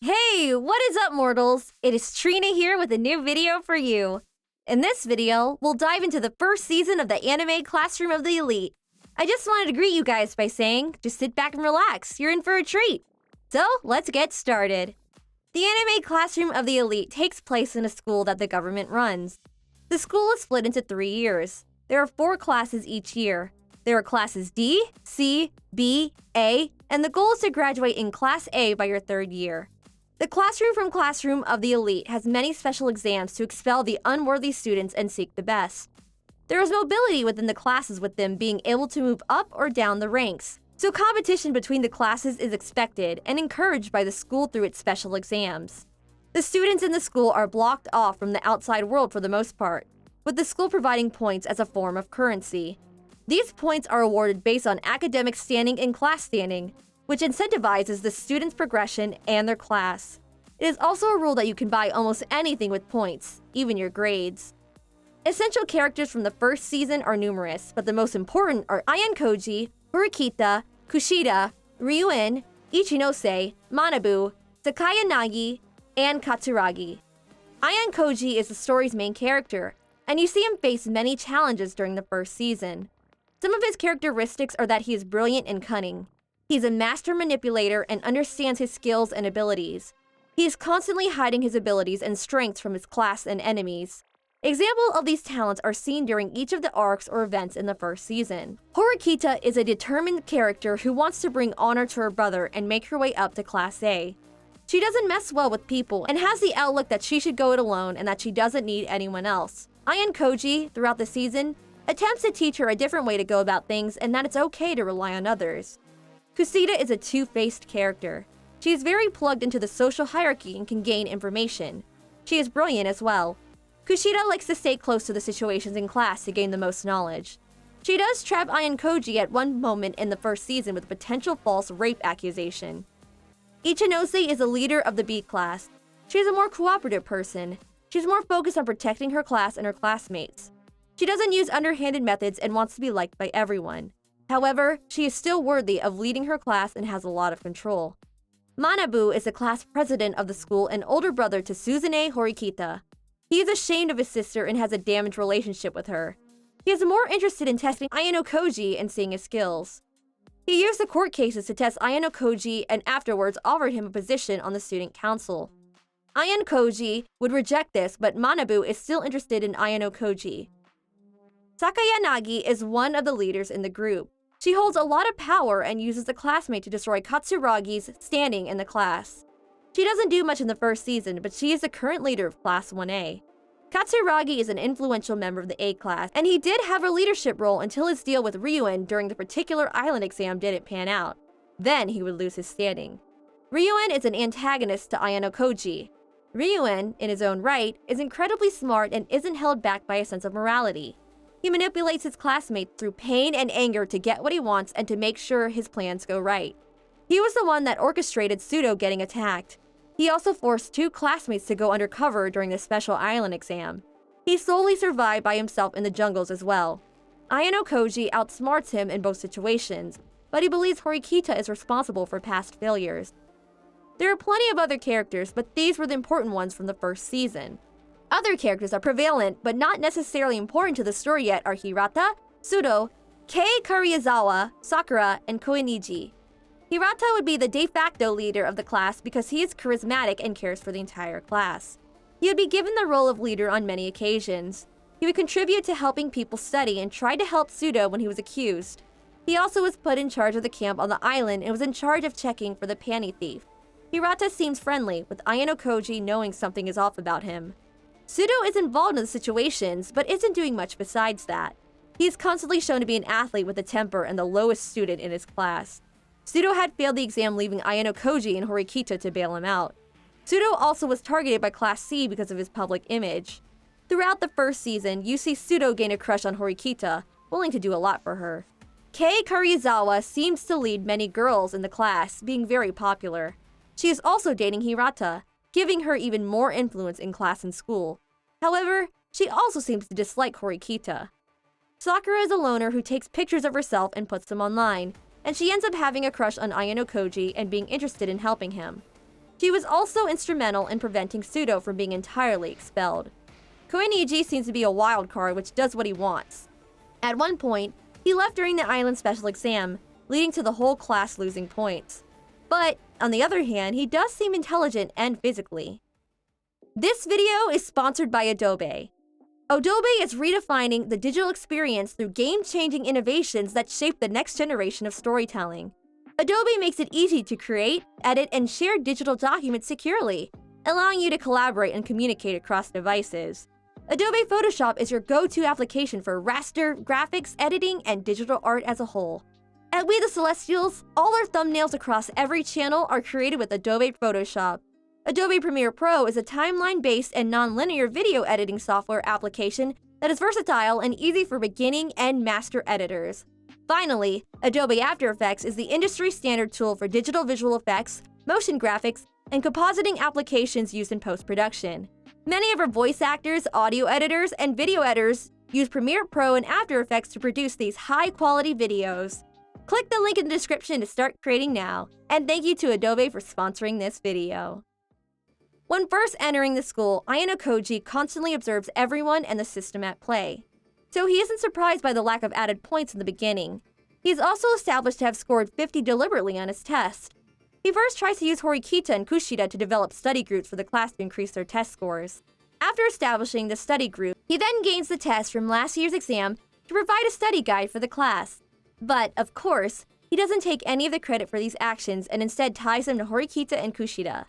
Hey, what is up, mortals? It is Trina here with a new video for you. In this video, we'll dive into the first season of the anime Classroom of the Elite. I just wanted to greet you guys by saying, just sit back and relax, you're in for a treat. So, let's get started. The anime Classroom of the Elite takes place in a school that the government runs. The school is split into 3 years. There are 4 classes each year. There are classes D, C, B, A, and the goal is to graduate in Class A by your 3rd year. The Classroom of the Elite has many special exams to expel the unworthy students and seek the best. There is mobility within the classes, with them being able to move up or down the ranks, so competition between the classes is expected and encouraged by the school through its special exams. The students in the school are blocked off from the outside world for the most part, with the school providing points as a form of currency. These points are awarded based on academic standing and class standing, which incentivizes the students' progression and their class. It is also a rule that you can buy almost anything with points, even your grades. Essential characters from the first season are numerous, but the most important are Ayan Koji, Horikita, Kushida, Ryuen, Ichinose, Manabu, Sakaya Nagi, and Katsuragi. Ayan Koji is the story's main character, and you see him face many challenges during the first season. Some of his characteristics are that he is brilliant and cunning. He's a master manipulator and understands his skills and abilities. He is constantly hiding his abilities and strengths from his class and enemies. Examples of these talents are seen during each of the arcs or events in the first season. Horikita is a determined character who wants to bring honor to her brother and make her way up to Class A. She doesn't mess well with people and has the outlook that she should go it alone and that she doesn't need anyone else. Ayan Koji, throughout the season, attempts to teach her a different way to go about things and that it's okay to rely on others. Kushida is a two-faced character. She is very plugged into the social hierarchy and can gain information. She is brilliant as well. Kushida likes to stay close to the situations in class to gain the most knowledge. She does trap Ayan Koji at one moment in the first season with a potential false rape accusation. Ichinose is a leader of the B class. She is a more cooperative person. She's more focused on protecting her class and her classmates. She doesn't use underhanded methods and wants to be liked by everyone. However, she is still worthy of leading her class and has a lot of control. Manabu is the class president of the school and older brother to Suzune Horikita. He is ashamed of his sister and has a damaged relationship with her. He is more interested in testing Ayano Koji and seeing his skills. He used the court cases to test Ayano Koji and afterwards offered him a position on the student council. Ayan Koji would reject this, but Manabu is still interested in Ayano Koji. Sakaya Nagi is one of the leaders in the group. She holds a lot of power and uses a classmate to destroy Katsuragi's standing in the class. She doesn't do much in the first season, but she is the current leader of Class 1A. Katsuragi is an influential member of the A class, and he did have a leadership role until his deal with Ryuen during the particular island exam didn't pan out. Then he would lose his standing. Ryuen is an antagonist to Ayano Koji. Ryuen, in his own right, is incredibly smart and isn't held back by a sense of morality. He manipulates his classmates through pain and anger to get what he wants and to make sure his plans go right. He was the one that orchestrated Pseudo getting attacked. He also forced 2 classmates to go undercover during the special island exam. He solely survived by himself in the jungles as well. Ayano Koji outsmarts him in both situations, but he believes Horikita is responsible for past failures. There are plenty of other characters, but these were the important ones from the first season. Other characters are prevalent but not necessarily important to the story yet are Hirata, Pseudo, Kei Karuyazawa, Sakura, and Koeniji. Hirata would be the de facto leader of the class because he is charismatic and cares for the entire class. He would be given the role of leader on many occasions. He would contribute to helping people study and tried to help Pseudo when he was accused. He also was put in charge of the camp on the island and was in charge of checking for the panty thief. Hirata seems friendly, with Ayano Koji knowing something is off about him. Pseudo is involved in the situations, but isn't doing much besides that. He is constantly shown to be an athlete with a temper and the lowest student in his class. Pseudo had failed the exam, leaving Ayano Koji and Horikita to bail him out. Pseudo also was targeted by Class C because of his public image. Throughout the first season, you see Pseudo gain a crush on Horikita, willing to do a lot for her. Kei Karuyazawa seems to lead many girls in the class, being very popular. She is also dating Hirata, giving her even more influence in class and school. However, she also seems to dislike Horikita. Sakura is a loner who takes pictures of herself and puts them online, and she ends up having a crush on Ayano Koji and being interested in helping him. She was also instrumental in preventing Pseudo from being entirely expelled. Koiniji seems to be a wild card which does what he wants. At one point, he left during the island special exam, leading to the whole class losing points. But, on the other hand, he does seem intelligent and physically. This video is sponsored by Adobe. Adobe is redefining the digital experience through game-changing innovations that shape the next generation of storytelling. Adobe makes it easy to create, edit, and share digital documents securely, allowing you to collaborate and communicate across devices. Adobe Photoshop is your go-to application for raster, graphics, editing, and digital art as a whole. At We the Celestials, all our thumbnails across every channel are created with Adobe Photoshop. Adobe Premiere Pro is a timeline-based and non-linear video editing software application that is versatile and easy for beginning and master editors. Finally, Adobe After Effects is the industry-standard tool for digital visual effects, motion graphics, and compositing applications used in post-production. Many of our voice actors, audio editors, and video editors use Premiere Pro and After Effects to produce these high-quality videos. Click the link in the description to start creating now, and thank you to Adobe for sponsoring this video. When first entering the school, Ayano Koji constantly observes everyone and the system at play. So he isn't surprised by the lack of added points in the beginning. He is also established to have scored 50 deliberately on his test. He first tries to use Horikita and Kushida to develop study groups for the class to increase their test scores. After establishing the study group, he then gains the test from last year's exam to provide a study guide for the class. But, of course, he doesn't take any of the credit for these actions and instead ties them to Horikita and Kushida.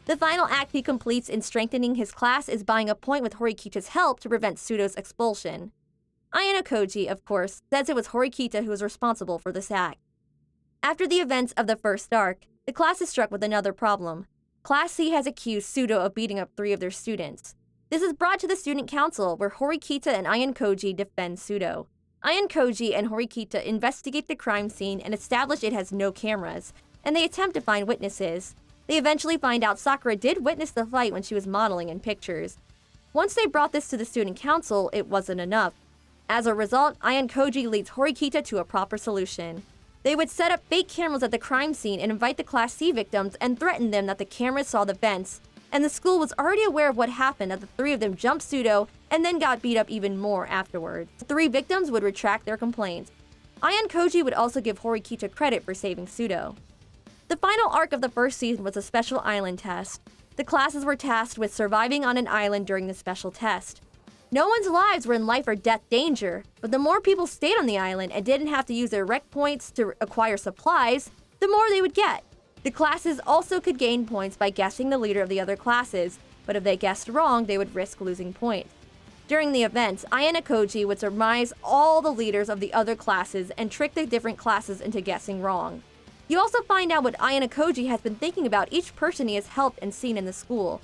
The final act he completes in strengthening his class is buying a point with Horikita's help to prevent Pseudo's expulsion. Ayano Koji, of course, says it was Horikita who was responsible for this act. After the events of the first arc, the class is struck with another problem. Class C has accused Pseudo of beating up 3 of their students. This is brought to the student council where Horikita and Ayano Koji defend Pseudo. Ayano Koji and Horikita investigate the crime scene and establish it has no cameras, and they attempt to find witnesses. They eventually find out Sakura did witness the fight when she was modeling in pictures. Once they brought this to the student council, it wasn't enough. As a result, Ayano Koji leads Horikita to a proper solution. They would set up fake cameras at the crime scene and invite the Class C victims and threaten them that the cameras saw the vents, and the school was already aware of what happened as the 3 of them jumped Pseudo and then got beat up even more afterwards. The 3 victims would retract their complaints. Ayano Koji would also give Horikita credit for saving Pseudo. The final arc of the first season was a special island test. The classes were tasked with surviving on an island during the special test. No one's lives were in life or death danger, but the more people stayed on the island and didn't have to use their rec points to acquire supplies, the more they would get. The classes also could gain points by guessing the leader of the other classes, but if they guessed wrong, they would risk losing points. During the events, Ayano Koji would surmise all the leaders of the other classes and trick the different classes into guessing wrong. You also find out what Ayano Koji has been thinking about each person he has helped and seen in the school.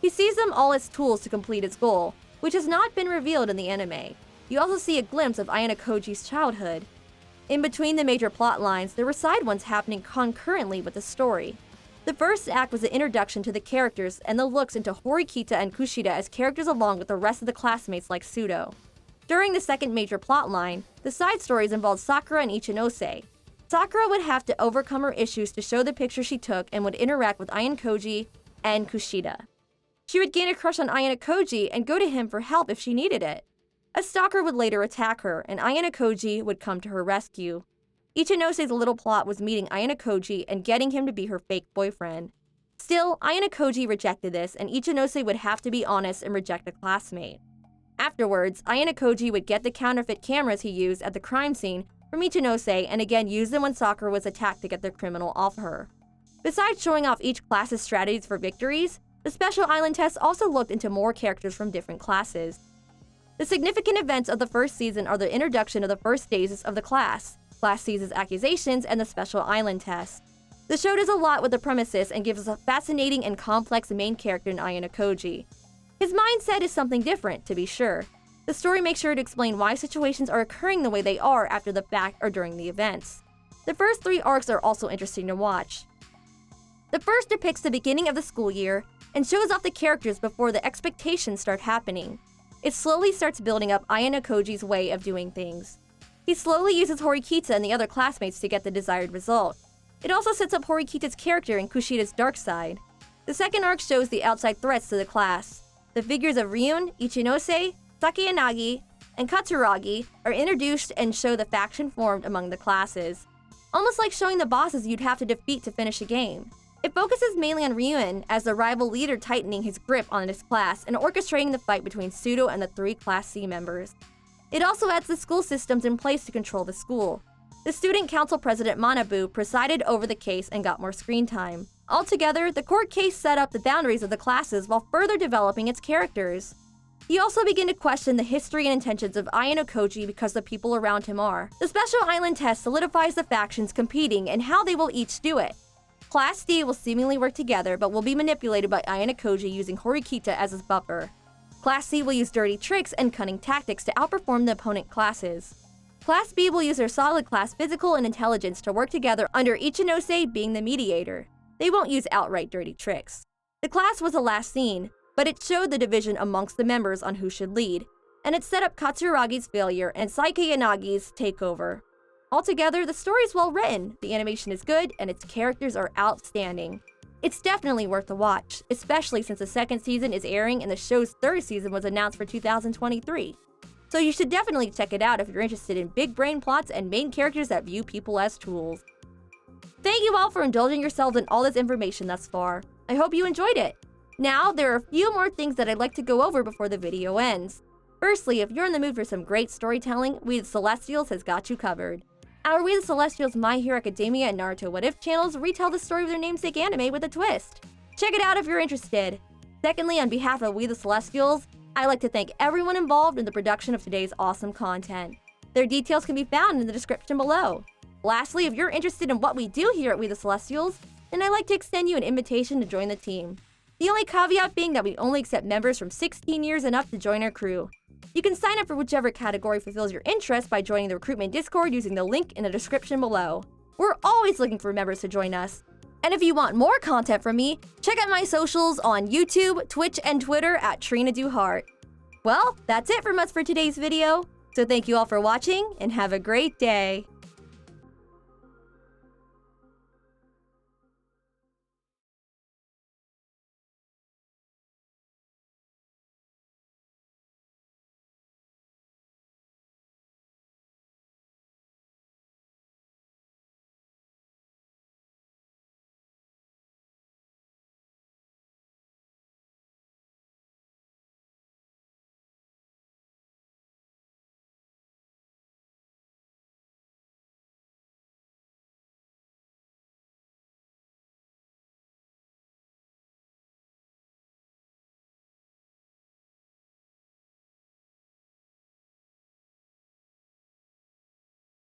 He sees them all as tools to complete his goal, which has not been revealed in the anime. You also see a glimpse of Ayano Koji's childhood. In between the major plot lines, there were side ones happening concurrently with the story. The first act was the introduction to the characters and the looks into Horikita and Kushida as characters along with the rest of the classmates like Pseudo. During the second major plot line, the side stories involved Sakura and Ichinose. Sakura would have to overcome her issues to show the picture she took and would interact with Ayano Koji and Kushida. She would gain a crush on Ayano Koji and go to him for help if she needed it. A stalker would later attack her, and Ayano Koji would come to her rescue. Ichinose's little plot was meeting Ayano Koji and getting him to be her fake boyfriend. Still, Ayano Koji rejected this, and Ichinose would have to be honest and reject a classmate. Afterwards, Ayano Koji would get the counterfeit cameras he used at the crime scene from Ichinose and again use them when Sakura was attacked to get the criminal off her. Besides showing off each class's strategies for victories, the special island test also looked into more characters from different classes. The significant events of the first season are the introduction of the first stages of the Class C's accusations, and the special island test. The show does a lot with the premises and gives us a fascinating and complex main character in Ayano Koji. His mindset is something different, to be sure. The story makes sure to explain why situations are occurring the way they are after the fact or during the events. The first 3 arcs are also interesting to watch. The first depicts the beginning of the school year and shows off the characters before the expectations start happening. It slowly starts building up Ayano Koji's way of doing things. He slowly uses Horikita and the other classmates to get the desired result. It also sets up Horikita's character and Kushida's dark side. The second arc shows the outside threats to the class. The figures of Ryun, Ichinose, Sakayanagi, and Katsuragi are introduced and show the faction formed among the classes. Almost like showing the bosses you'd have to defeat to finish a game. It focuses mainly on Ryun as the rival leader tightening his grip on his class and orchestrating the fight between Pseudo and the 3 Class C members. It also adds the school systems in place to control the school. The Student Council President Manabu presided over the case and got more screen time. Altogether, the court case set up the boundaries of the classes while further developing its characters. You also begin to question the history and intentions of Ayano Koji because the people around him are. The Special Island test solidifies the factions competing and how they will each do it. Class D will seemingly work together but will be manipulated by Ayano Koji using Horikita as his buffer. Class C will use dirty tricks and cunning tactics to outperform the opponent classes. Class B will use their solid class physical and intelligence to work together under Ichinose being the mediator. They won't use outright dirty tricks. The class was the last scene, but it showed the division amongst the members on who should lead, and it set up Katsuragi's failure and Saikayanagi's takeover. Altogether, the story is well written, the animation is good, and its characters are outstanding. It's definitely worth a watch, especially since the second season is airing and the show's third season was announced for 2023. So you should definitely check it out if you're interested in big brain plots and main characters that view people as tools. Thank you all for indulging yourselves in all this information thus far. I hope you enjoyed it. Now, there are a few more things that I'd like to go over before the video ends. Firstly, if you're in the mood for some great storytelling, We the Celestials has got you covered. Our We the Celestials My Hero Academia and Naruto What If channels retell the story of their namesake anime with a twist. Check it out if you're interested. Secondly, on behalf of We the Celestials, I'd like to thank everyone involved in the production of today's awesome content. Their details can be found in the description below. Lastly, if you're interested in what we do here at We the Celestials, then I'd like to extend you an invitation to join the team. The only caveat being that we only accept members from 16 years and up to join our crew. You can sign up for whichever category fulfills your interest by joining the recruitment Discord using the link in the description below. We're always looking for members to join us. And if you want more content from me, check out my socials on YouTube, Twitch, and Twitter at Trina Do Heart. Well, that's it from us for today's video. So thank you all for watching and have a great day.